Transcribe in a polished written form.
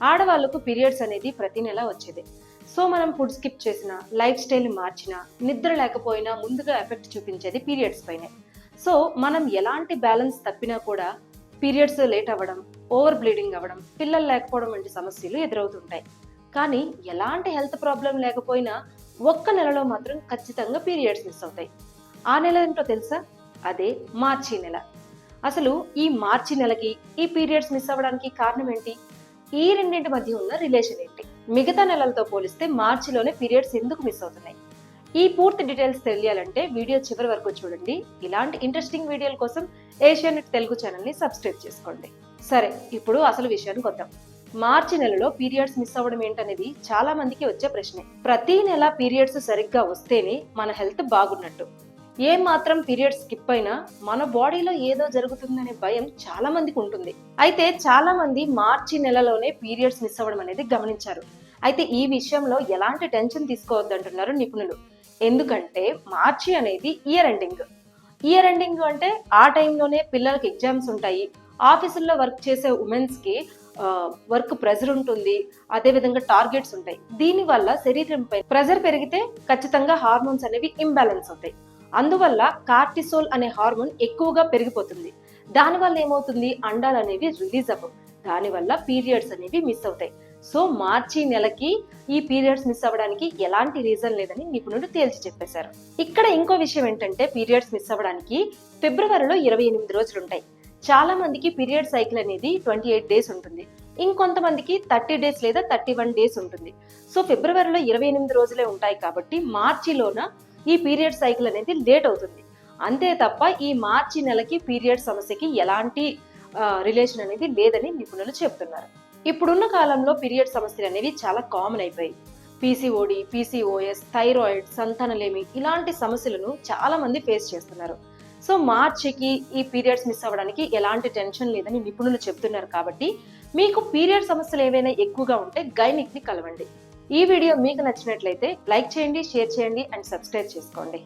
ఆడవాళ్లకు పీరియడ్స్ అనేది ప్రతి నెల వచ్చేది. సో మనం ఫుడ్ స్కిప్ చేసినా, లైఫ్ స్టైల్ మార్చినా, నిద్ర లేకపోయినా ముందుగా ఎఫెక్ట్ చూపించేది పీరియడ్స్ పైనే. సో మనం ఎలాంటి బ్యాలెన్స్ తప్పినా కూడా పీరియడ్స్ లేట్ అవ్వడం, ఓవర్ బ్లీడింగ్ అవ్వడం, పిల్లలు లేకపోవడం వంటి సమస్యలు ఎదురవుతుంటాయి. కానీ ఎలాంటి హెల్త్ ప్రాబ్లం లేకపోయినా ఒక్క నెలలో మాత్రం ఖచ్చితంగా పీరియడ్స్ మిస్ అవుతాయి. ఆ నెల ఏంటో తెలుసా? అదే మార్చి నెల. అసలు ఈ మార్చి నెలకి ఈ పీరియడ్స్ మిస్ అవ్వడానికి కారణం ఏంటి? ఈ రెండింటి మధ్య ఉన్న రిలేషన్ ఏంటి? మిగతా నెలలతో పోలిస్తే మార్చిలోనే పీరియడ్స్ ఎందుకు మిస్ అవుతున్నాయి? ఈ పూర్తి డీటెయిల్స్ తెలియాలంటే వీడియో చివరి వరకు చూడండి. ఇలాంటి ఇంట్రెస్టింగ్ వీడియోల కోసం ఏషియానెట్ తెలుగు ఛానల్ ని సబ్స్క్రైబ్ చేసుకోండి. సరే, ఇప్పుడు అసలు విషయానికి వద్దాం. మార్చి నెలలో పీరియడ్స్ మిస్ అవ్వడం ఏంటనేది చాలా మందికి వచ్చే ప్రశ్నే. ప్రతి నెల పీరియడ్స్ సరిగ్గా వస్తేనే మన హెల్త్ బాగున్నట్టు. ఏ మాత్రం పీరియడ్స్ స్కిప్ అయినా మన బాడీలో ఏదో జరుగుతుందనే భయం చాలా మందికి ఉంటుంది. అయితే చాలా మంది మార్చి నెలలోనే పీరియడ్స్ మిస్ అవ్వడం అనేది గమనించారు. అయితే ఈ విషయంలో ఎలాంటి టెన్షన్ తీసుకోవద్దంటున్నారు నిపుణులు. ఎందుకంటే మార్చి అనేది ఇయర్ ఎండింగ్ అంటే ఆ టైంలోనే పిల్లలకి ఎగ్జామ్స్ ఉంటాయి. ఆఫీసుల్లో వర్క్ చేసే ఉమెన్స్ కి వర్క్ ప్రెజర్ ఉంటుంది. అదే విధంగా టార్గెట్స్ ఉంటాయి. దీని వల్ల శరీరంపై ప్రెజర్ పెరిగితే ఖచ్చితంగా హార్మోన్స్ అనేవి ఇంబ్యాలెన్స్ అవుతాయి. అందువల్ల కార్టిసోల్ అనే హార్మోన్ ఎక్కువగా పెరిగిపోతుంది. దానివల్ల ఏమవుతుంది? అండాలు అనేవి రిలీజ్ అవ్వవు. దానివల్ల పీరియడ్స్ అనేవి మిస్ అవుతాయి. సో మార్చి నెలకి ఈ పీరియడ్స్ మిస్ అవ్వడానికి ఎలాంటి రీజన్ లేదని నిపుణులు తేల్చి చెప్పేశారు. ఇక్కడ ఇంకో విషయం ఏంటంటే పీరియడ్స్ మిస్ అవ్వడానికి ఫిబ్రవరిలో 28 రోజులు ఉంటాయి. చాలా మందికి పీరియడ్ సైకిల్ అనేది 28 డేస్ ఉంటుంది. ఇంకొంతమందికి 30 డేస్ లేదా 31 డేస్ ఉంటుంది. సో ఫిబ్రవరిలో 28 రోజులే ఉంటాయి కాబట్టి మార్చిలోన ఈ పీరియడ్ సైకిల్ అనేది లేట్ అవుతుంది. అంతే తప్ప ఈ మార్చి నెలకి పీరియడ్ సమస్యకి ఎలాంటి రిలేషన్ అనేది లేదని నిపుణులు చెప్తున్నారు. ఇప్పుడున్న కాలంలో పీరియడ్ సమస్యలు అనేవి చాలా కామన్ అయిపోయాయి. పీసీఓడి, పీసీఓఎస్, థైరాయిడ్, సంతానలేమి ఇలాంటి సమస్యలను చాలా మంది ఫేస్ చేస్తున్నారు. సో మార్చికి ఈ పీరియడ్స్ మిస్ అవ్వడానికి ఎలాంటి టెన్షన్ లేదని నిపుణులు చెప్తున్నారు. కాబట్టి మీకు పీరియడ్ సమస్యలు ఏవైనా ఎక్కువగా ఉంటే గైనిక్ ని కలవండి. ఈ వీడియో మీకు నచ్చినట్లయితే లైక్ చేయండి, షేర్ చేయండి అండ్ సబ్స్క్రైబ్ చేసుకోండి.